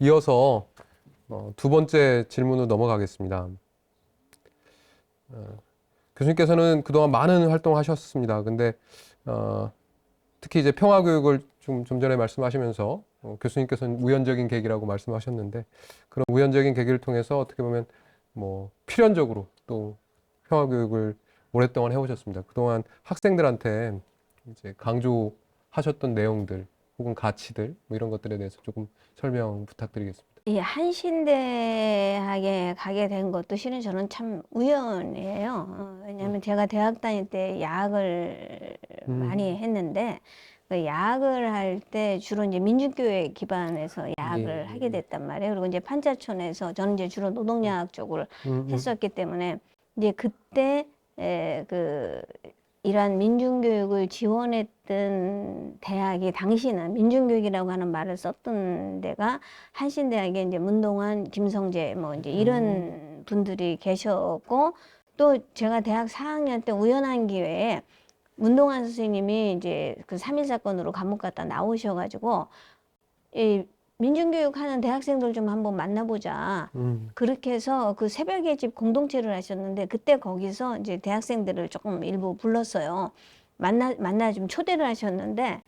이어서 두 번째 질문으로 넘어가겠습니다. 교수님께서는 그동안 많은 활동을 하셨습니다. 근데 특히 이제 평화교육을 좀 전에 말씀하시면서 교수님께서는 우연적인 계기라고 말씀하셨는데, 그런 우연적인 계기를 통해서 어떻게 보면 뭐 필연적으로 또 평화교육을 오랫동안 해오셨습니다. 그동안 학생들한테 이제 강조하셨던 내용들 혹은 가치들 뭐 이런 것들에 대해서 조금 설명 부탁드리겠습니다. 이 한신대학에 가게 된 것도 실은 저는 참 우연이에요. 왜냐하면 제가 대학 다닐 때 야학을 많이 했는데, 그 야학을 할 때 주로 이제 민주교회 기반에서 야학을 하게 됐단 말이에요. 그리고 이제 판자촌에서 저는 이제 주로 노동야학 쪽을 했었기 때문에 이제 그때 이러한 민중교육을 지원했던 대학이, 당시는 민중교육이라고 하는 말을 썼던 데가 한신대학에 이제 문동환, 김성재 뭐 이제 이런 분들이 계셨고, 또 제가 대학 4학년 때 우연한 기회에 문동환 선생님이 이제 그 3.1 사건으로 감옥 갔다 나오셔가지고 이 민중교육 하는 대학생들 좀 한번 만나보자. 그렇게 해서 그 새벽의 집 공동체를 하셨는데, 그때 거기서 이제 대학생들을 조금 일부 불렀어요. 만나 좀 초대를 하셨는데,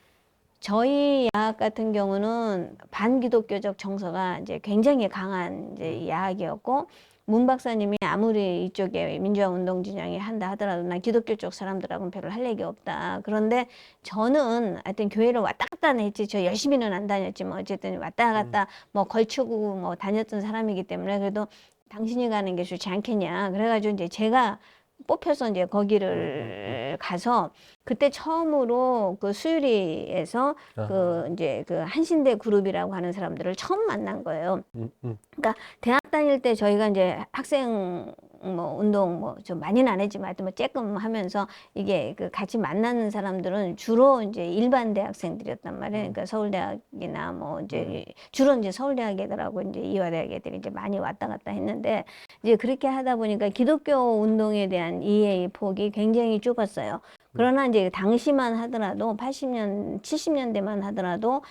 저희 야학 같은 경우는 반기독교적 정서가 이제 굉장히 강한 이제 야학이었고, 문 박사님이 아무리 이쪽에 민주화 운동 진영이 한다 하더라도 난 기독교 쪽 사람들하고는 별로 할 얘기 없다. 그런데 저는 하여튼 교회를 왔다 갔다 했지, 저 열심히는 안 다녔지, 뭐 어쨌든 왔다 갔다 뭐 걸치고 뭐 다녔던 사람이기 때문에, 그래도 당신이 가는 게 좋지 않겠냐. 그래가지고 이제 제가 뽑혀서 이제 거기를 가서, 그때 처음으로 그 수유리에서 그 이제 그 한신대 그룹이라고 하는 사람들을 처음 만난 거예요. 그러니까 대학 다닐 때 저희가 이제 학생 뭐 운동 뭐 좀 많이는 안 했지만 하여튼 뭐 쬐끔 하면서 이게 그 같이 만나는 사람들은 주로 이제 일반 대학생들이었단 말이에요. 그러니까 서울대학이나 뭐 이제 주로 이제 서울대학 애들하고 이제 이화대학 애들이 이제 많이 왔다 갔다 했는데, 이제 그렇게 하다 보니까 기독교 운동에 대한 이해의 폭이 굉장히 좁았어요. 그러나 이제 당시만 하더라도 80년, 70년대만 하더라도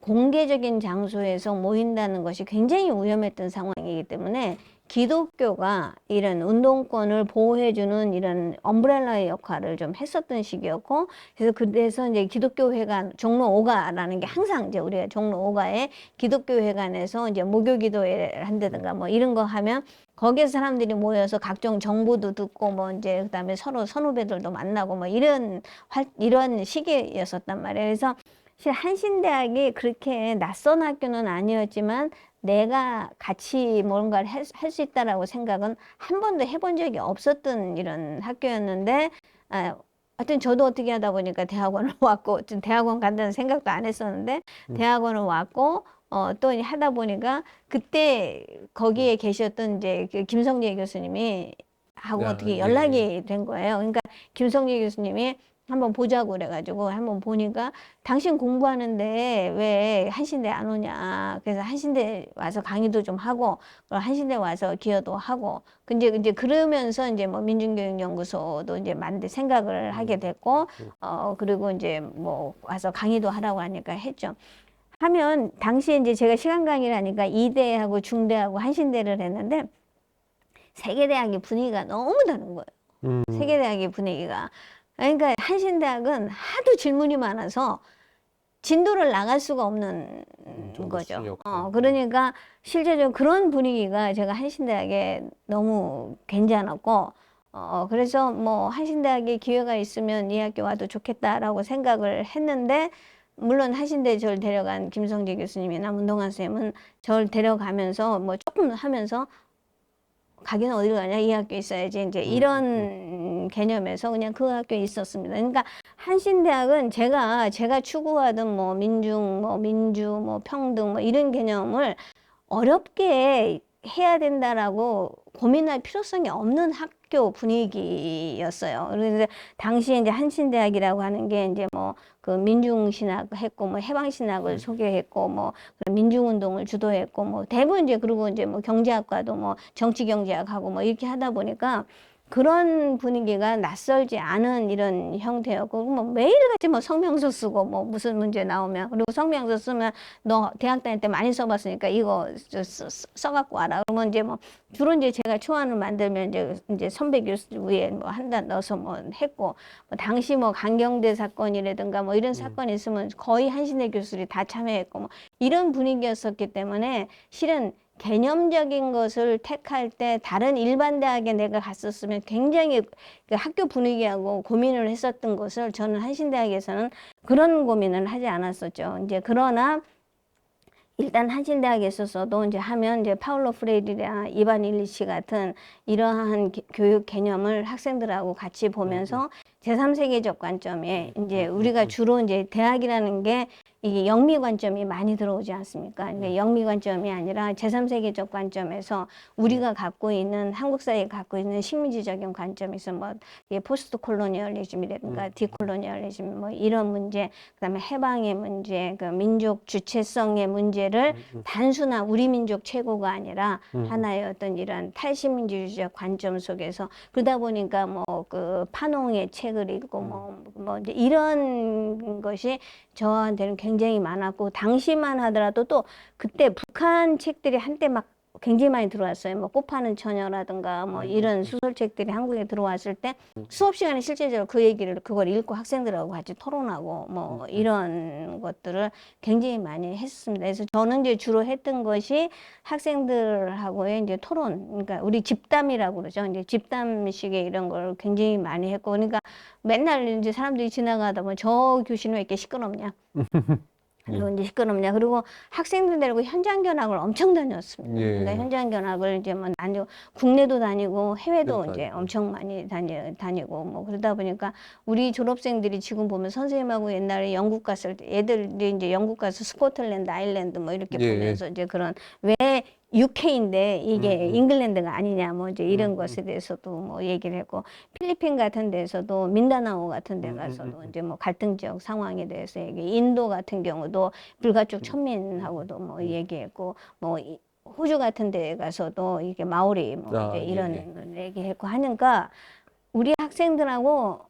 공개적인 장소에서 모인다는 것이 굉장히 위험했던 상황이기 때문에 기독교가 이런 운동권을 보호해주는 이런 엄브렐라의 역할을 좀 했었던 시기였고, 그래서 이제 기독교회관, 종로 5가라는 게 항상 이제 우리가 종로 5가에 기독교회관에서 이제 목요기도회를 한다든가 뭐 이런 거 하면 거기에 사람들이 모여서 각종 정보도 듣고 뭐 이제 그다음에 서로 선후배들도 만나고 뭐 이런 시기였었단 말이에요. 그래서 사실 한신대학이 그렇게 낯선 학교는 아니었지만 내가 같이 뭔가를 할 수 있다라고 생각은 한 번도 해본 적이 없었던 이런 학교였는데, 하여튼 저도 어떻게 하다 보니까 대학원을 왔고, 좀 대학원 간다는 생각도 안 했었는데 대학원을 왔고, 또 하다 보니까 그때 거기에 계셨던 이제 그 김성재 교수님이 하고 어떻게 연락이 된 거예요. 그러니까 김성재 교수님이 한번 보자고 그래가지고 한번 보니까, 당신 공부하는데 왜 한신대 안 오냐. 그래서 한신대 와서 강의도 좀 하고, 한신대 와서 기여도 하고, 근데 이제 그러면서 이제 뭐 민중교육연구소도 이제 생각을 하게 됐고, 그리고 이제 뭐 와서 강의도 하라고 하니까 했죠. 하면 당시에 이제 제가 시간 강의를 하니까 이대하고 중대하고 한신대를 했는데, 세계대학의 분위기가 너무 다른 거예요. 세계대학의 분위기가. 그러니까 한신대학은 하도 질문이 많아서 진도를 나갈 수가 없는 거죠. 그러니까 실제적으로 그런 분위기가 제가 한신대학에 너무 괜찮았고, 그래서 뭐 한신대학에 기회가 있으면 이 학교 와도 좋겠다라고 생각을 했는데, 물론 한신대 저를 데려간 김성재 교수님이나 문동환 선생님은 저를 데려가면서 뭐 조금 하면서, 가기는 어디로 가냐, 이 학교에 있어야지, 이제 이런 개념에서 그냥 그 학교에 있었습니다. 그러니까 한신대학은 제가 추구하던 뭐 민중, 뭐 민주, 뭐 평등, 뭐 이런 개념을 어렵게 해야 된다라고 고민할 필요성이 없는 학교 분위기였어요. 그래서 당시에 이제 한신대학이라고 하는 게 이제 뭐 그 민중신학 했고, 뭐 해방신학을 소개했고, 뭐 민중운동을 주도했고, 뭐 대부분 이제, 그리고 이제 뭐 경제학과도 뭐 정치경제학하고 뭐 이렇게 하다 보니까 그런 분위기가 낯설지 않은 이런 형태였고, 뭐 매일같이 뭐 성명서 쓰고 뭐 무슨 문제 나오면, 그리고 성명서 쓰면 너 대학 다닐 때 많이 써봤으니까 이거 써갖고 와라. 그러면 이제 뭐 주로 이제 제가 초안을 만들면 이제 선배 교수 위에 뭐 한 단 넣어서 뭐 했고, 뭐 당시 뭐 강경대 사건이라든가 뭐 이런 사건이 있으면 거의 한신대 교수들이 다 참여했고 뭐 이런 분위기였었기 때문에 실은 개념적인 것을 택할 때 다른 일반 대학에 내가 갔었으면 굉장히 그 학교 분위기하고 고민을 했었던 것을 저는 한신대학에서는 그런 고민을 하지 않았었죠. 이제 그러나 일단 한신대학에 있어서도 이제 하면 이제 파울로 프레이리나 이반 일리치 같은 이러한 교육 개념을 학생들하고 같이 보면서 제3세계적 관점에 이제 우리가 주로 이제 대학이라는 게 이게 영미 관점이 많이 들어오지 않습니까? 그러니까 영미 관점이 아니라 제3세계적 관점에서 우리가 갖고 있는 한국 사회에 갖고 있는 식민지적인 관점에서 뭐 포스트 콜로니얼리즘이라든가 디콜로니얼리즘 뭐 이런 문제, 그다음에 해방의 문제, 그 민족 주체성의 문제를 단순한 우리 민족 최고가 아니라 하나의 어떤 이런 탈식민주의적 관점 속에서 그러다 보니까 뭐 그 파농의 책을 읽고 뭐 이제 이런 것이 저한테는 굉장히 많았고, 당시만 하더라도 또 그때 북한 책들이 한때 막 굉장히 많이 들어왔어요. 뭐 꽃파는 처녀라든가 뭐 이런 소설책들이 한국에 들어왔을 때 수업 시간에 실제적으로 그 얘기를 그걸 읽고 학생들하고 같이 토론하고 뭐 이런 것들을 굉장히 많이 했습니다. 그래서 저는 이제 주로 했던 것이 학생들하고의 이제 토론, 그러니까 우리 집담이라고 그러죠. 이제 집담식의 이런 걸 굉장히 많이 했고, 그러니까 맨날 이제 사람들이 지나가다 보면 저 교실은 왜 이렇게 시끄럽냐. 그리고 이제 시끄럽냐. 그리고 학생들 데리고 현장 견학을 엄청 다녔습니다. 예. 그러니까 현장 견학을 이제 뭐 다니고, 국내도 다니고 해외도 해외도 이제 다니고. 엄청 많이 다니고 뭐 그러다 보니까 우리 졸업생들이 지금 보면 선생님하고 옛날에 영국 갔을 때 애들이 이제 영국 가서 스코틀랜드, 아일랜드 뭐 이렇게 예. 보면서 이제 그런 왜 UK인데 이게 잉글랜드가 아니냐 뭐 이제 이런 것에 대해서도 뭐 얘기를 했고, 필리핀 같은 데서도 민다나오 같은 데 가서도 이제 뭐 갈등 지역 상황에 대해서 얘기, 인도 같은 경우도 불가촉 천민하고도 뭐 얘기했고, 뭐 호주 같은 데 가서도 이게 마오리 뭐 아, 이제 예, 이런 얘기했고 하니까 우리 학생들하고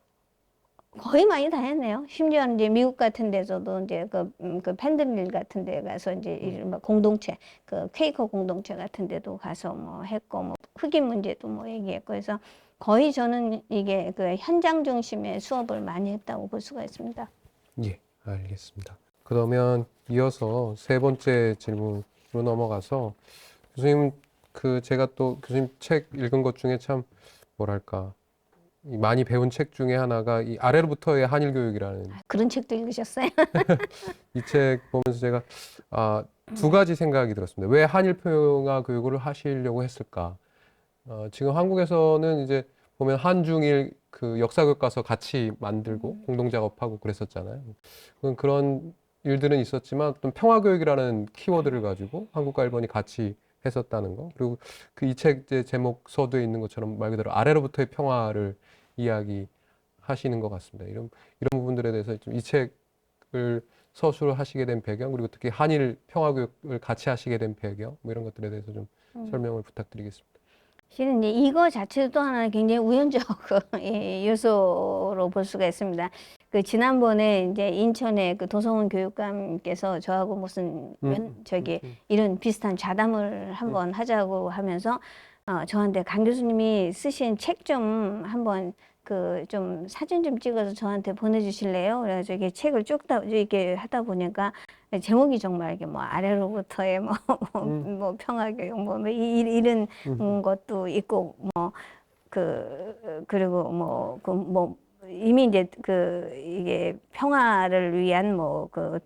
거의 많이 다 했네요. 심지어는 이제 미국 같은 데서도 이제 그 팬들릴 같은 데 가서 이제 이른바 공동체, 그 퀘이커 공동체 같은 데도 가서 뭐 했고, 뭐 흑인 문제도 뭐 얘기했고 해서 거의 저는 이게 그 현장 중심의 수업을 많이 했다고 볼 수가 있습니다. 예, 알겠습니다. 그러면 이어서 세 번째 질문으로 넘어가서 교수님, 그 제가 또 교수님 책 읽은 것 중에 참 뭐랄까 이 많이 배운 책 중에 하나가 이 아래로부터의 한일 교육이라는 그런 책도 읽으셨어요? 이 책 보면서 제가 두 가지 생각이 들었습니다. 왜 한일 평화 교육을 하시려고 했을까? 지금 한국에서는 이제 보면 한중일 그 역사 교과서 같이 만들고 공동 작업하고 그랬었잖아요. 그런 일들은 있었지만 어떤 평화 교육이라는 키워드를 가지고 한국과 일본이 같이 했었다는 거. 그리고 그 이 책 제목 서두에 있는 것처럼 말 그대로 아래로부터의 평화를 이야기하시는 것 같습니다. 이런 부분들에 대해서 좀 이 책을 서술을 하시게 된 배경, 그리고 특히 한일 평화 교육을 같이 하시게 된 배경, 뭐 이런 것들에 대해서 좀 설명을 부탁드리겠습니다. 실은 이제 이거 자체도 또 하나 굉장히 우연적 요소로 볼 수가 있습니다. 그 지난번에 이제 인천에 그 도성훈 교육감께서 저하고 무슨 이런 비슷한 자담을 한번 하자고 하면서 저한테 강 교수님이 쓰신 책 좀 한번 그 좀 사진 좀 찍어서 저한테 보내주실래요? 그래가지고 이게 책을 쭉 이렇게 하다 보니까 제목이 정말 이게 뭐 아래로부터의 뭐 평화교육 이런 것도 있고 뭐 그리고 뭐 이미 이제 이게 평화를 위한 뭐 그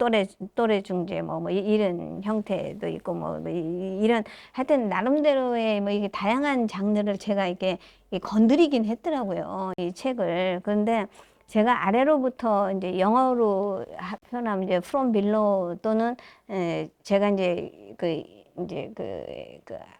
또래 중재 뭐 이런 형태도 있고 뭐 이런 하여튼 나름대로의 뭐 이게 다양한 장르를 제가 이렇게 건드리긴 했더라고요, 이 책을. 그런데 제가 아래로부터 이제 영어로 표현하면 이제 from below 또는 제가 이제 그 이제 그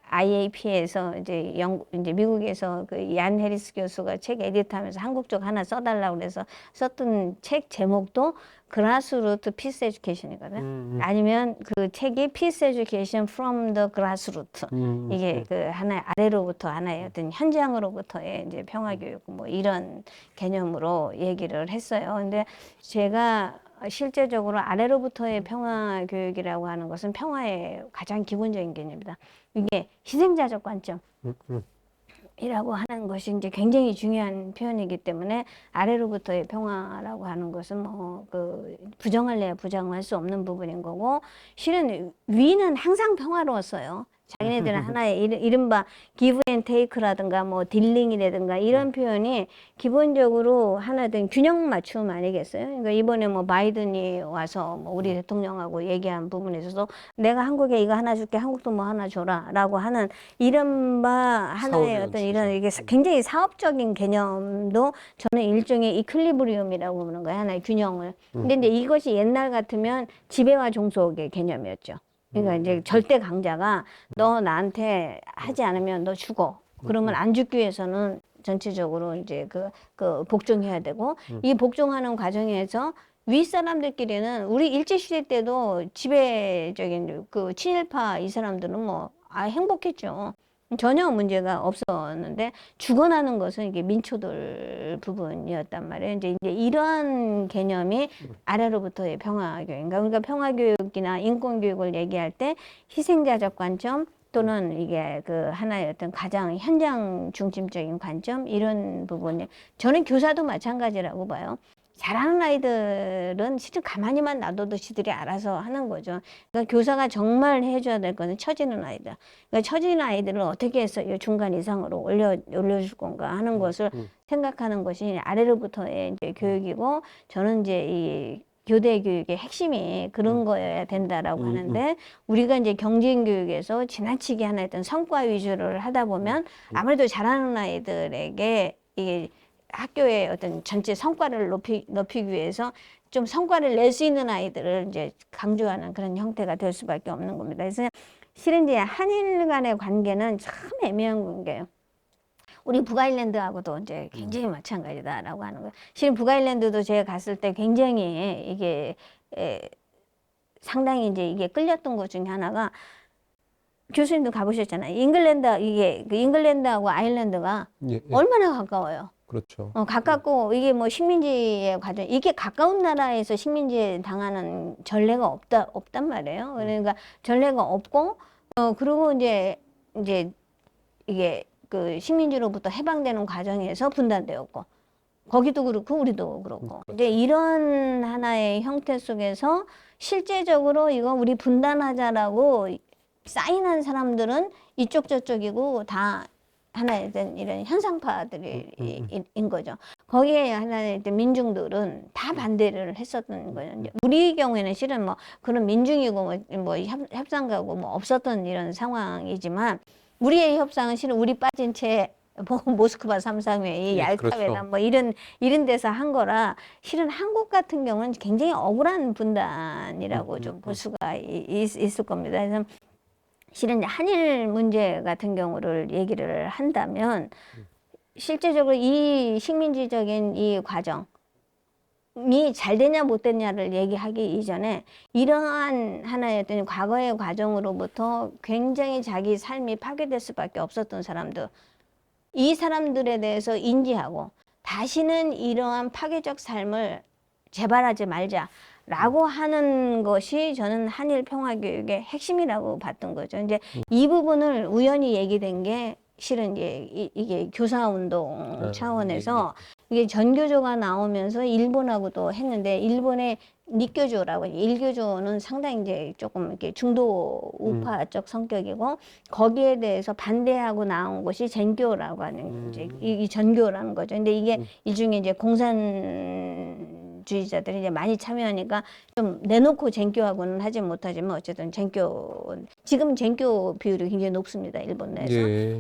IAP에서 이제 미국에서 그 얀 해리스 교수가 책 에디트하면서 한국 쪽 하나 써달라고 그래서 썼던 책 제목도 그라스루트 피스 에듀케이션이거든. 아니면 그 책이 피스 에듀케이션 from the grassroots. 이게 그 하나의 아래로부터 하나의 어떤 현장으로부터의 이제 평화 교육 뭐 이런 개념으로 얘기를 했어요. 근데 제가 실제적으로 아래로부터의 평화 교육이라고 하는 것은 평화의 가장 기본적인 개념이다. 이게 희생자적 관점. 이라고 하는 것이 이제 굉장히 중요한 표현이기 때문에 아래로부터의 평화라고 하는 것은 뭐 그 부정할래야 부정할 수 없는 부분인 거고 실은 위는 항상 평화로웠어요. 자기네들은 하나의 이른바 give and take라든가 뭐 딜링이라든가 이런 표현이 기본적으로 하나된 균형 맞춤 아니겠어요? 그러니까 이번에 뭐 바이든이 와서 뭐 우리 대통령하고 얘기한 부분에 있어서 내가 한국에 이거 하나 줄게, 한국도 뭐 하나 줘라라고 하는 이른바 하나의 어떤 이런 이게 굉장히 사업적인 개념도 저는 일종의 이퀄리브리움이라고 보는 거예요. 하나의 균형을. 근데 이제 이것이 옛날 같으면 지배와 종속의 개념이었죠. 그러니까 이제 절대 강자가 너 나한테 하지 않으면 너 죽어. 그러면 안 죽기 위해서는 전체적으로 이제 그 복종해야 되고 이 복종하는 과정에서 윗사람들끼리는 우리 일제시대 때도 지배적인 그 친일파 이 사람들은 뭐 행복했죠. 전혀 문제가 없었는데 죽어나는 것은 이게 민초들 부분이었단 말이에요. 이제 이러한 개념이 아래로부터의 평화교육인가. 그러니까 평화교육이나 인권교육을 얘기할 때 희생자적 관점 또는 이게 그 하나의 어떤 가장 현장 중심적인 관점 이런 부분이 저는 교사도 마찬가지라고 봐요. 잘하는 아이들은 실은 가만히만 놔둬도 지들이 알아서 하는 거죠. 그러니까 교사가 정말 해줘야 될 것은 처지는 아이들. 그러니까 처지는 아이들을 어떻게 해서 이 중간 이상으로 올려줄 건가 하는 것을 생각하는 것이 아래로부터의 이제 교육이고 저는 이제 이 교대 교육의 핵심이 그런 거여야 된다라고 하는데 우리가 이제 경쟁 교육에서 지나치게 하나 했던 성과 위주를 하다 보면 아무래도 잘하는 아이들에게 이게 학교의 어떤 전체 성과를 높이기 위해서 좀 성과를 낼 수 있는 아이들을 이제 강조하는 그런 형태가 될 수밖에 없는 겁니다. 그래서 실은 이제 한일 간의 관계는 참 애매한 관계예요. 우리 북아일랜드하고도 이제 굉장히 마찬가지다라고 하는 거예요. 실은 북아일랜드도 제가 갔을 때 굉장히 이게 상당히 이제 이게 끌렸던 것 중에 하나가 교수님도 가보셨잖아요. 잉글랜드하고 아일랜드가 얼마나 가까워요. 그렇죠. 가깝고 이게 뭐 식민지의 과정 이게 가까운 나라에서 식민지 당하는 전례가 없단 말이에요. 그러니까 전례가 없고 그리고 이제 이게 그 식민지로부터 해방되는 과정에서 분단되었고 거기도 그렇고 우리도 그렇고 이제 이런 하나의 형태 속에서 실제적으로 이거 우리 분단하자라고 사인한 사람들은 이쪽 저쪽이고 다 하나의 이런 현상파들인 거죠. 거기에 하나의 민중들은 다 반대를 했었던 거죠. 우리 경우에는 실은 뭐 그런 민중이고 뭐 협상가고 뭐 없었던 이런 상황이지만 우리의 협상은 실은 우리 빠진 채 모스크바 삼상회의, 얄타회담 뭐 이런 데서 한 거라 실은 한국 같은 경우는 굉장히 억울한 분단이라고 좀 볼 수가 있을 겁니다. 그래서 실은 한일 문제 같은 경우를 얘기를 한다면 실제적으로 이 식민지적인 이 과정이 잘 되냐 못 되냐를 얘기하기 이전에 이러한 하나의 어떤 과거의 과정으로부터 굉장히 자기 삶이 파괴될 수밖에 없었던 사람들 이 사람들에 대해서 인지하고 다시는 이러한 파괴적 삶을 재발하지 말자 라고 하는 것이 저는 한일 평화교육의 핵심이라고 봤던 거죠. 이제 이 부분을 우연히 얘기된 게 실은 이게 교사운동 차원에서 이게 전교조가 나오면서 일본하고도 했는데 일본의 니교조라고 일교조는 상당히 이제 조금 이렇게 중도 우파적 성격이고 거기에 대해서 반대하고 나온 것이 젠교라고 하는 이제 이 전교라는 거죠. 근데 이게 일종의 이제 공산주의자들이 이제 많이 참여하니까 좀 내놓고 젠교하고는 하지 못하지만 어쨌든 젠교 지금 젠교 비율이 굉장히 높습니다 일본 내에서.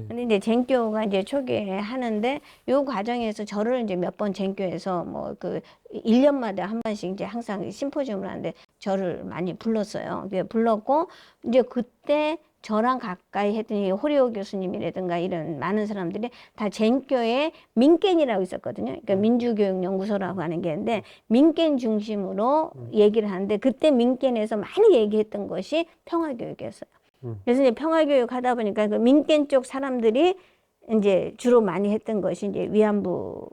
근데 이제 젠교가 이제 초기에 하는데 요 과정에서 저를 이제 몇 번 젠교에서 뭐 그 1년마다 한 번씩 이제 항상 심포지움을 하는데 저를 많이 불렀어요. 불렀고 이제 그때 저랑 가까이 했던 이 호리오 교수님이라든가 이런 많은 사람들이 다 젠교의 민겐이라고 있었거든요. 그러니까 민주교육연구소라고 하는 게 있는데 민겐 중심으로 얘기를 하는데 그때 민겐에서 많이 얘기했던 것이 평화교육이었어요. 그래서 이제 평화교육 하다 보니까 그 민겐 쪽 사람들이 이제 주로 많이 했던 것이 이제 위안부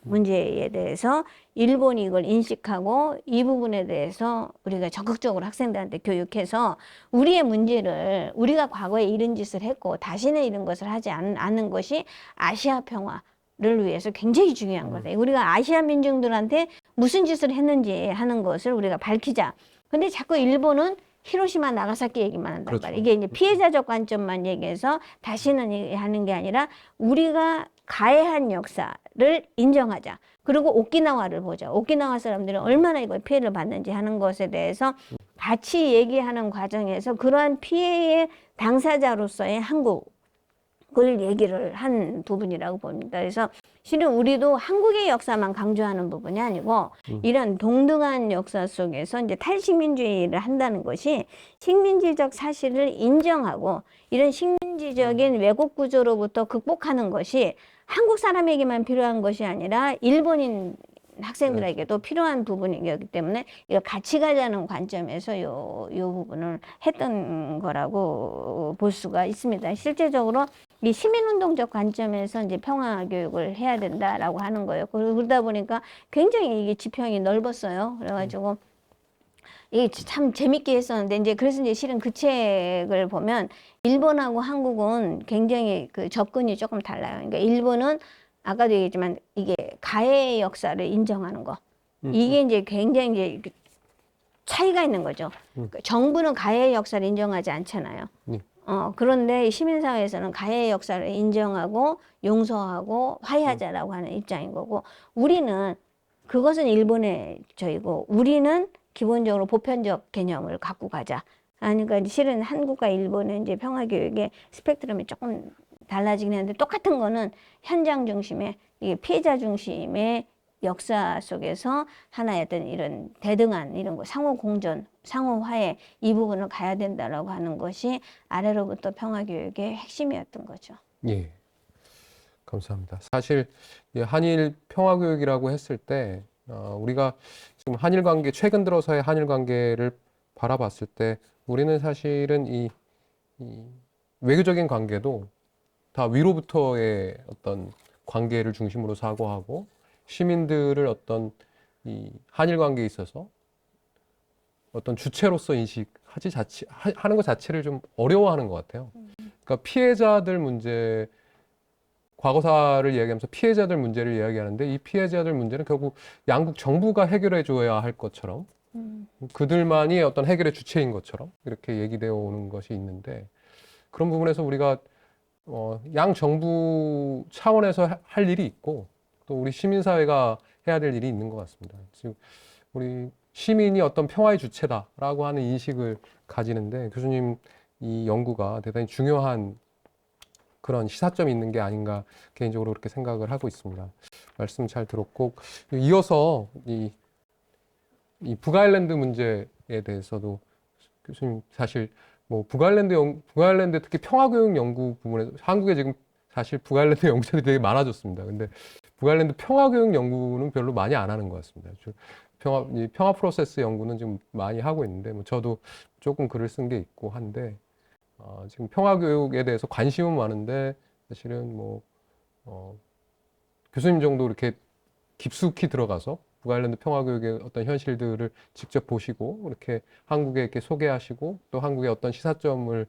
문제에 대해서 일본이 이걸 인식하고 이 부분에 대해서 우리가 적극적으로 학생들한테 교육해서 우리의 문제를 우리가 과거에 이런 짓을 했고 다시는 이런 것을 하지 않는 것이 아시아 평화를 위해서 굉장히 중요한 거다. 우리가 아시아 민중들한테 무슨 짓을 했는지 하는 것을 우리가 밝히자. 근데 자꾸 일본은 히로시마 나가사키 얘기만 한단 그렇죠. 말이에요. 이게 이제 피해자적 관점만 얘기해서 다시는 하는 게 아니라 우리가 가해한 역사를 인정하자. 그리고 오키나와를 보자. 오키나와 사람들은 얼마나 이걸 피해를 받는지 하는 것에 대해서 같이 얘기하는 과정에서 그러한 피해의 당사자로서의 한국을 얘기를 한 부분이라고 봅니다. 그래서 실은 우리도 한국의 역사만 강조하는 부분이 아니고 이런 동등한 역사 속에서 이제 탈식민주의를 한다는 것이 식민지적 사실을 인정하고 이런 식민지적인 왜곡 구조로부터 극복하는 것이 한국 사람에게만 필요한 것이 아니라 일본인 학생들에게도 필요한 부분이기 때문에 이거 같이 가자는 관점에서 요 부분을 했던 거라고 볼 수가 있습니다. 실제적으로 이 시민운동적 관점에서 이제 평화 교육을 해야 된다라고 하는 거예요. 그러다 보니까 굉장히 이게 지평이 넓었어요. 그래가지고 이게 참 재밌게 했었는데 이제 그래서 이제 실은 그 책을 보면 일본하고 한국은 굉장히 그 접근이 조금 달라요. 그러니까 일본은 아까도 얘기했지만 이게 가해의 역사를 인정하는 거 이게 이제 굉장히 이제 차이가 있는 거죠. 그러니까 정부는 가해의 역사를 인정하지 않잖아요. 그런데 시민사회에서는 가해의 역사를 인정하고 용서하고 화해하자라고 하는 입장인 거고 우리는 그것은 일본의 저희고 우리는 기본적으로 보편적 개념을 갖고 가자. 그러니까 실은 한국과 일본은 이제 평화교육의 스펙트럼이 조금 달라지긴 했는데 똑같은 거는 현장 중심의 이게 피해자 중심의 역사 속에서 하나의 어떤 이런 대등한 이런 거 상호 공존, 상호 화해 이 부분을 가야 된다라고 하는 것이 아래로부터 평화교육의 핵심이었던 거죠. 예, 감사합니다. 사실 이 한일 평화교육이라고 했을 때 우리가 지금 한일 관계 최근 들어서의 한일 관계를 바라봤을 때 우리는 사실은 이 외교적인 관계도 다 위로부터의 어떤 관계를 중심으로 사고하고 시민들을 어떤 이 한일 관계에 있어서 어떤 주체로서 하는 것 자체를 좀 어려워하는 것 같아요. 그러니까 피해자들 문제, 과거사를 이야기하면서 피해자들 문제를 이야기하는데 이 피해자들 문제는 결국 양국 정부가 해결해 줘야 할 것처럼 그들만이 어떤 해결의 주체인 것처럼 이렇게 얘기되어 오는 것이 있는데 그런 부분에서 우리가 양 정부 차원에서 할 일이 있고 또 우리 시민사회가 해야 될 일이 있는 것 같습니다. 지금 우리 시민이 어떤 평화의 주체다라고 하는 인식을 가지는데 교수님 이 연구가 대단히 중요한 그런 시사점이 있는 게 아닌가 개인적으로 그렇게 생각을 하고 있습니다. 말씀 잘 들었고 이어서 이 북아일랜드 문제에 대해서도 교수님 사실 뭐 북아일랜드 특히 평화교육 연구 부분에서 한국에 지금 사실 북아일랜드 연구자들이 되게 많아졌습니다. 근데 북아일랜드 평화교육 연구는 별로 많이 안 하는 것 같습니다. 이 평화 프로세스 연구는 지금 많이 하고 있는데 뭐 저도 조금 글을 쓴 게 있고 한데 지금 평화교육에 대해서 관심은 많은데 사실은 교수님 정도 이렇게 깊숙이 들어가서 북아일랜드 평화교육의 어떤 현실들을 직접 보시고 이렇게 한국에 이렇게 소개하시고 또 한국의 어떤 시사점을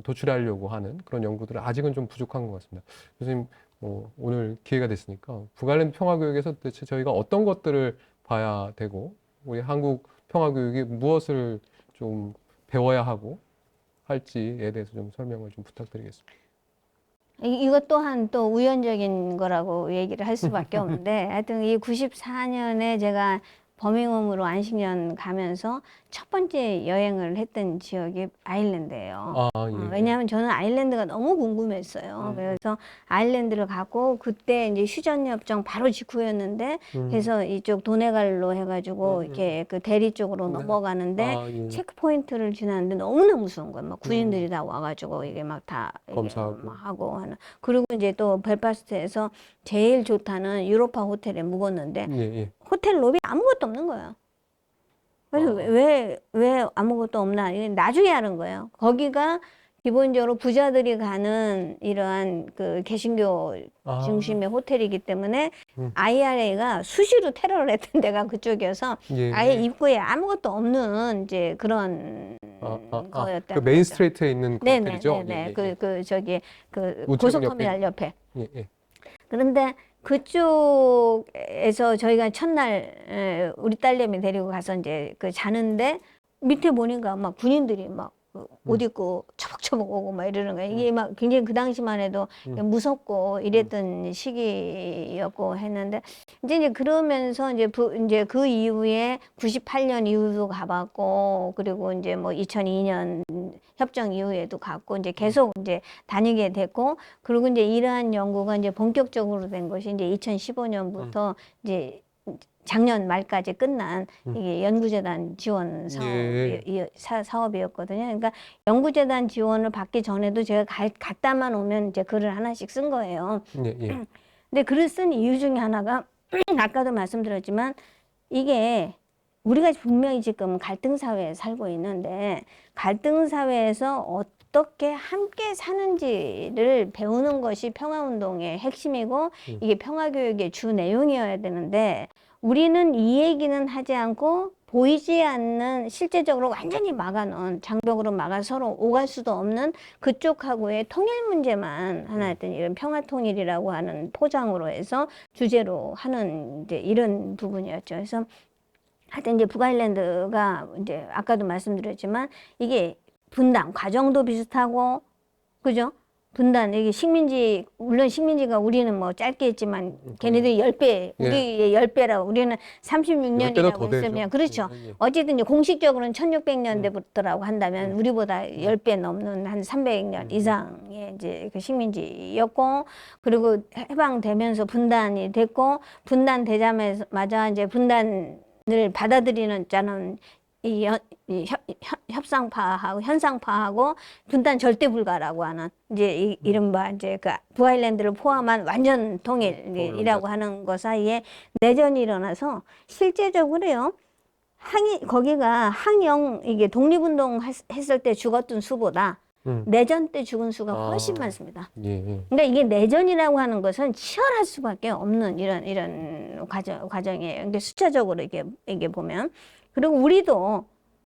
도출하려고 하는 그런 연구들은 아직은 좀 부족한 것 같습니다. 교수님 오늘 기회가 됐으니까 북아일랜드 평화교육에서 대체 저희가 어떤 것들을 봐야 되고 우리 한국 평화교육이 무엇을 좀 배워야 하고 할지에 대해서 좀 설명을 좀 부탁드리겠습니다. 이것 또한 또 우연적인 거라고 얘기를 할 수밖에 없는데 하여튼 이 94년에 제가 버밍엄으로 안식년 가면서 첫 번째 여행을 했던 지역이 아일랜드예요. 아, 예. 왜냐하면 저는 아일랜드가 너무 궁금했어요. 그래서 아일랜드를 가고 그때 이제 휴전협정 바로 직후였는데 그래서 이쪽 도네갈로 해가지고 이렇게 그 대리 쪽으로 넘어가는데 아, 예. 체크포인트를 지나는데 너무나 무서운 거예요. 막 군인들이 다 와가지고 이게 막 다 검사하고. 막 하고 하는. 그리고 이제 또 벨파스트에서 제일 좋다는 유로파 호텔에 묵었는데 예, 예. 호텔 로비 아무것도 없는 거예요. 그래서 왜 아무것도 없나? 이건 나중에 하는 거예요. 거기가 기본적으로 부자들이 가는 이러한 그 개신교 아. 중심의 호텔이기 때문에 IRA가 수시로 테러를 했던 데가 그쪽이어서 예. 아예 입구에 아무것도 없는 이제 그런 거였다. 그 메인 스트리트에 있는 그 호텔이죠? 네네네. 예, 예, 예. 그 저기 그 우체국 고속터미널 옆에. 예, 예. 그런데 그쪽에서 저희가 첫날 우리 딸내미 데리고 가서 이제 그 자는데 밑에 보니까 막 군인들이 막 옷 입고 처벅처벅 오고 막 이러는 거예요. 이게 막 굉장히 그 당시만 해도 무섭고 이랬던 시기였고 했는데 이제 그러면서 이제 그 이후에 98년 이후도 가봤고 그리고 이제 뭐 2002년 협정 이후에도 갔고 이제 계속 이제 다니게 됐고 그리고 이제 이러한 연구가 이제 본격적으로 된 것이 이제 2015년부터 이제 작년 말까지 끝난 이게 연구재단 지원 사업이었거든요. 그러니까 연구재단 지원을 받기 전에도 제가 갔다만 오면 이제 글을 하나씩 쓴 거예요. 예, 예. 근데 글을 쓴 이유 중에 하나가 아까도 말씀드렸지만 이게 우리가 분명히 지금 갈등 사회에 살고 있는데 갈등 사회에서 어떻게 함께 사는지를 배우는 것이 평화운동의 핵심이고 이게 평화교육의 주 내용이어야 되는데 우리는 이 얘기는 하지 않고 보이지 않는 실제적으로 완전히 막아놓은 장벽으로 막아 서로 오갈 수도 없는 그쪽하고의 통일 문제만 하나 했던 이런 평화통일이라고 하는 포장으로 해서 주제로 하는 이제 이런 부분이었죠. 그래서 하여튼 이제 북아일랜드가 이제 아까도 말씀드렸지만 이게 분단 과정도 비슷하고 그죠? 분단 이게 식민지 물론 식민지가 우리는 뭐 짧게 했지만 걔네들이 10배 우리의 10배라고 우리는 36년이라고 했으면 그렇죠. 어쨌든 이제 공식적으로는 1600년대부터라고 한다면 우리보다 10배 넘는 한 300년 이상의 이제 그 식민지였고 그리고 해방되면서 분단이 됐고 분단되자마자 이제 분단을 받아들이는 자는 협상파하고 현상파하고 분단 절대 불가라고 하는 이제 이른바 이제 그 북아일랜드를 포함한 완전 통일이라고 하는 것 사이에 내전이 일어나서 실제적으로요. 거기가 이게 독립운동 했을 때 죽었던 수보다 내전 때 죽은 수가 훨씬 많습니다. 예. 그러니까 이게 내전이라고 하는 것은 치열할 수밖에 없는 이런 과정이에요. 근데 숫자적으로 이게 보면 그리고 우리도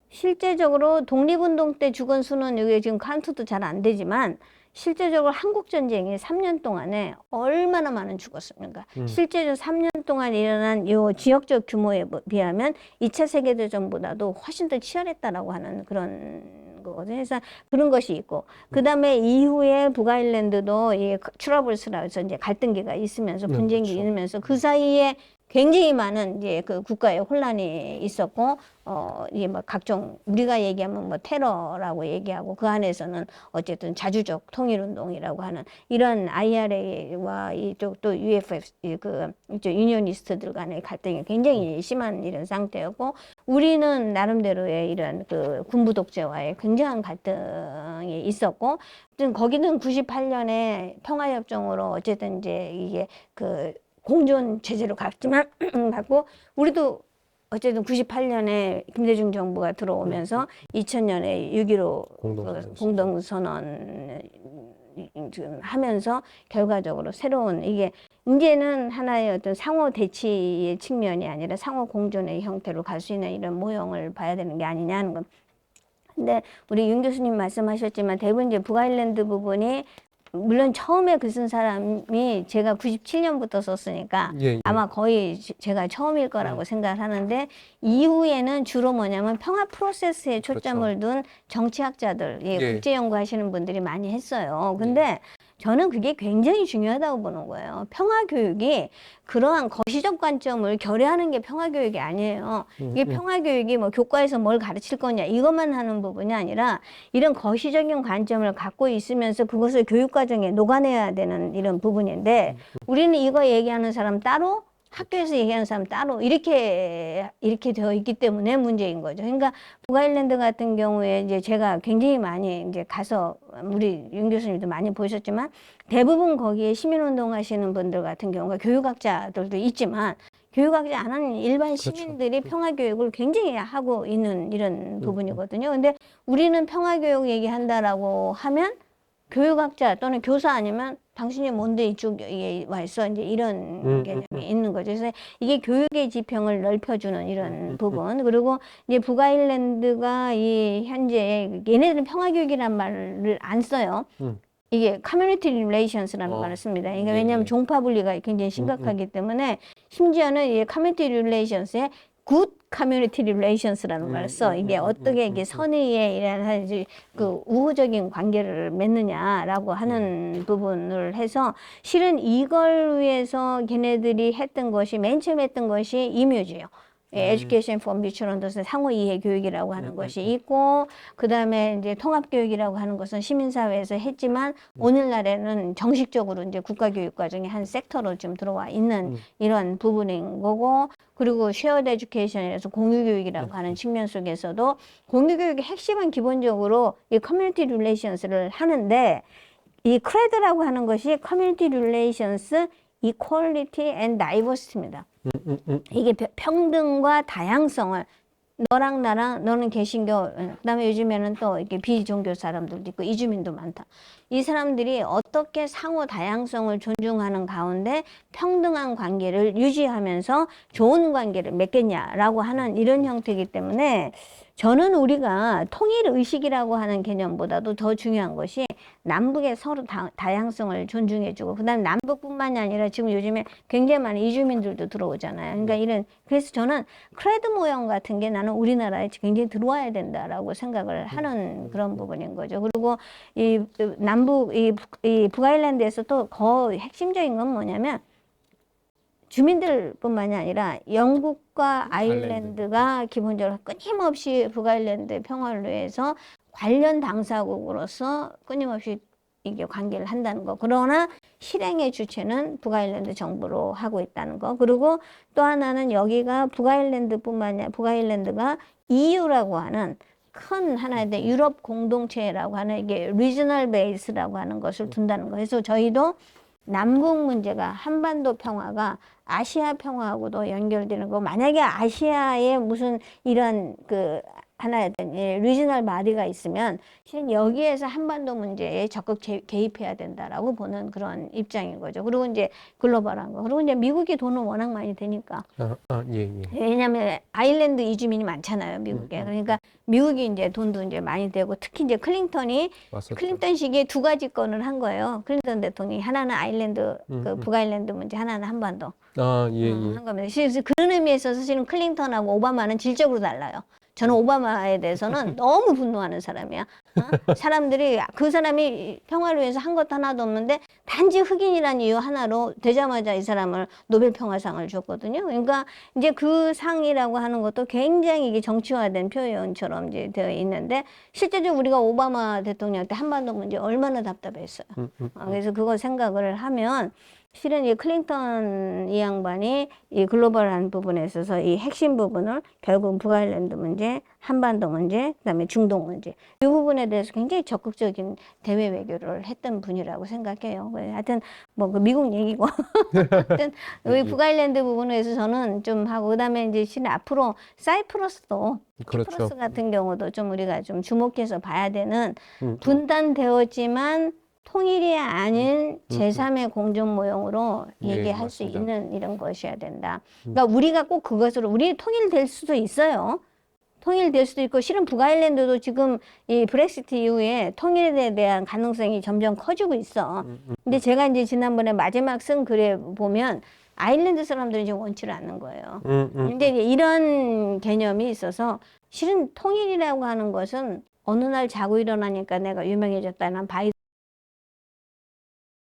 실제적으로 독립운동 때 죽은 수는 여기 지금 카운트도 잘 안 되지만 실제적으로 한국전쟁이 3년 동안에 얼마나 많은 죽었습니까? 실제적으로 3년 동안 일어난 이 지역적 규모에 비하면 2차 세계대전보다도 훨씬 더 치열했다라고 하는 그런 거거든요. 그래서 그런 것이 있고 그 다음에 이후에 북아일랜드도 이 트러블스라고 해서 이제 갈등기가 있으면서 분쟁이 그렇죠. 있으면서 그 사이에 굉장히 많은 이제 그 국가의 혼란이 있었고 이게 뭐 각종 우리가 얘기하면 뭐 테러라고 얘기하고 그 안에서는 어쨌든 자주적 통일운동이라고 하는 이런 IRA와 이쪽 또 UFF 이쪽 유니오니스트들 간의 갈등이 굉장히 심한 이런 상태였고 우리는 나름대로의 이런 그 군부 독재와의 굉장한 갈등이 있었고 거기는 98년에 평화협정으로 어쨌든 이제 이게 그 공존 체제로 갔지만 갔고 우리도 어쨌든 98년에 김대중 정부가 들어오면서 2000년에 6.15 공동선언 하면서 결과적으로 새로운 이게 이제는 하나의 어떤 상호 대치의 측면이 아니라 상호 공존의 형태로 갈 수 있는 이런 모형을 봐야 되는 게 아니냐 하는 것. 근데 우리 윤 교수님 말씀하셨지만 대부분 이제 북아일랜드 부분이 물론 처음에 글 쓴 사람이 제가 97년부터 썼으니까 아마 거의 제가 처음일 거라고 생각을 하는데 이후에는 주로 뭐냐면 평화 프로세스에 초점을 둔 정치학자들, 국제 연구하시는 분들이 많이 했어요. 근데 저는 그게 굉장히 중요하다고 보는 거예요. 평화교육이 그러한 거시적 관점을 결여하는 게 평화교육이 아니에요. 이게 평화교육이 뭐 교과에서 뭘 가르칠 거냐 이것만 하는 부분이 아니라 이런 거시적인 관점을 갖고 있으면서 그것을 교육과정에 녹아내야 되는 이런 부분인데 우리는 이거 얘기하는 사람 따로 학교에서 얘기하는 사람 따로 이렇게 되어 있기 때문에 문제인 거죠. 그러니까 북아일랜드 같은 경우에 이제 제가 굉장히 많이 이제 가서 우리 윤 교수님도 많이 보셨지만 대부분 거기에 시민운동 하시는 분들 같은 경우가 교육학자들도 있지만 교육학자 안 하는 일반 시민들이 평화교육을 굉장히 하고 있는 이런 부분이거든요. 근데 우리는 평화교육 얘기한다라고 하면 교육학자 또는 교사 아니면 당신이 뭔데 이쪽에 와 있어 이제 이런 개념이 있는 거죠. 그래서 이게 교육의 지평을 넓혀주는 이런 부분. 그리고 이제 북아일랜드가 이 현재 얘네들은 평화교육이란 말을 안 써요. 이게 커뮤니티 릴레이션스라는 말을 씁니다. 그러니까 왜냐하면 종파 분리가 굉장히 심각하기 때문에 심지어는 이 커뮤니티 릴레이션스에 굿 커뮤니티 릴레이션스라는 말을 써. 이게 어떻게 이게 선의의 이런 그 우호적인 관계를 맺느냐라고 하는 부분을 해서 실은 이걸 위해서 걔네들이 했던 것이 맨 처음 했던 것이 이뮤즈요. Education for Mutual Understanding 상호 이해 교육이라고 하는 것이 있고 그 다음에 이제 통합 교육이라고 하는 것은 시민사회에서 했지만 오늘날에는 정식적으로 이제 국가교육과정의 한 섹터로 좀 들어와 있는 이런 부분인 거고 그리고 쉐어드 에듀케이션에서 공유교육이라고 하는 측면 속에서도 공유교육의 핵심은 기본적으로 이 커뮤니티 릴레이션스를 하는데 이 크레드라고 하는 것이 커뮤니티 릴레이션스 이퀄리티 앤 다이버시티입니다. 이게 평등과 다양성을 너랑 나랑 너는 개신교 그다음에 요즘에는 또 이렇게 비종교 사람들도 있고 이주민도 많다. 이 사람들이 어떻게 상호 다양성을 존중하는 가운데 평등한 관계를 유지하면서 좋은 관계를 맺겠냐라고 하는 이런 형태이기 때문에 저는 우리가 통일 의식이라고 하는 개념보다도 더 중요한 것이 남북의 서로 다양성을 존중해주고 그다음 남북뿐만이 아니라 지금 요즘에 굉장히 많은 이주민들도 들어오잖아요. 그러니까 그래서 저는 크레드 모형 같은 게 나는 우리나라에 굉장히 들어와야 된다라고 생각을 하는 그런 부분인 거죠. 그리고 이 남북 이 북아일랜드에서 또 거의 핵심적인 건 뭐냐면 주민들뿐만이 아니라 영국과 아일랜드가 기본적으로 끊임없이 북아일랜드 평화를 위해서 관련 당사국으로서 끊임없이 이게 관계를 한다는 거. 그러나 실행의 주체는 북아일랜드 정부로 하고 있다는 거. 그리고 또 하나는 여기가 북아일랜드뿐만이 아니라 북아일랜드가 EU라고 하는 큰 하나의 유럽 공동체라고 하는 이게 리저널 베이스라고 하는 것을 둔다는 거. 그래서 저희도 남북 문제가 한반도 평화가 아시아 평화하고도 연결되는 거 만약에 아시아에 무슨 이런 그 하나의 리지널 바디가 있으면 실은 여기에서 한반도 문제에 적극 개입해야 된다라고 보는 그런 입장인 거죠. 그리고 이제 글로벌한 거. 그리고 이제 미국이 돈을 워낙 많이 되니까. 예. 왜냐하면 아일랜드 이주민이 많잖아요, 미국에. 그러니까 미국이 이제 돈도 이제 많이 되고 특히 이제 클린턴이 클린턴 시기에 두 가지 건을 한 거예요. 클린턴 대통령이 하나는 아일랜드 그 북아일랜드 문제, 하나는 한반도. 한 겁니다. 그래서 그런 의미에서 사실은 클린턴하고 오바마는 질적으로 달라요. 저는 오바마에 대해서는 너무 분노하는 사람이야. 사람들이 그 사람이 평화를 위해서 한 것도 하나도 없는데 단지 흑인이라는 이유 하나로 되자마자 이 사람을 노벨 평화상을 줬거든요. 그러니까 이제 그 상이라고 하는 것도 굉장히 이게 정치화된 표현처럼 이제 되어 있는데 실제적으로 우리가 오바마 대통령 때 한반도 문제 얼마나 답답했어요. 그래서 그걸 생각을 하면 실은 이 클린턴 이 양반이 이 글로벌한 부분에 있어서 이 핵심 부분을 결국 북아일랜드 문제, 한반도 문제, 그다음에 중동 문제 이 부분에 대해서 굉장히 적극적인 대외 외교를 했던 분이라고 생각해요. 하여튼 뭐 그 미국 얘기고 하여튼 이 북아일랜드 부분에서 저는 좀 하고 그다음에 이제 실은 앞으로 사이프러스도 키프러스 같은 경우도 좀 우리가 좀 주목해서 봐야 되는 분단되었지만 통일이 아닌 제3의 공존 모형으로 얘기할 수 있는 이런 것이어야 된다. 그러니까 우리가 꼭 그것으로 우리 통일될 수도 있어요. 통일될 수도 있고 실은 북아일랜드도 지금 이 브렉시트 이후에 통일에 대한 가능성이 점점 커지고 있어. 근데 제가 이제 지난번에 마지막 쓴 글에 보면 아일랜드 사람들은 지금 원치를 않는 거예요. 근데 이런 개념이 있어서 실은 통일이라고 하는 것은 어느 날 자고 일어나니까 내가 유명해졌다는 바이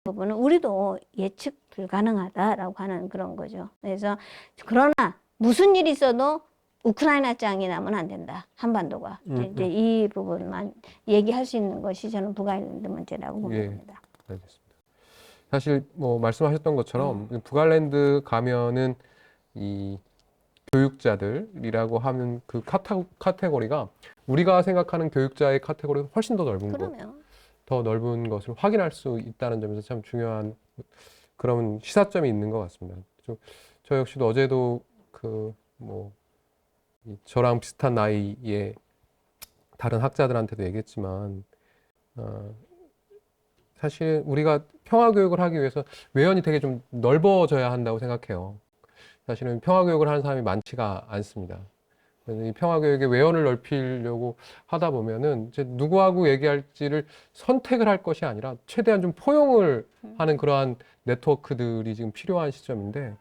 부분은 우리도 예측 불가능하다라고 하는 그런 거죠. 그래서 그러나 무슨 일이 있어도 우크라이나장이 나면 안 된다. 한반도가. 이제 이 부분만 얘기할 수 있는 것이 저는 북아일랜드 문제라고 예. 봅니다. 알겠습니다. 사실 뭐 말씀하셨던 것처럼 북아일랜드 가면은 이 교육자들이라고 하는 그 카테고리가 우리가 생각하는 교육자의 카테고리가 훨씬 더 넓은 것, 그러면 더 넓은 것을 확인할 수 있다는 점에서 참 중요한 그런 시사점이 있는 것 같습니다. 저 역시도 어제도 저랑 비슷한 나이의 다른 학자들한테도 얘기했지만, 사실 우리가 평화 교육을 하기 위해서 외연이 되게 좀 넓어져야 한다고 생각해요. 사실은 평화 교육을 하는 사람이 많지가 않습니다. 그래서 이 평화 교육의 외연을 넓히려고 하다 보면은 이제 누구하고 얘기할지를 선택을 할 것이 아니라 최대한 좀 포용을 하는 그러한 네트워크들이 지금 필요한 시점인데,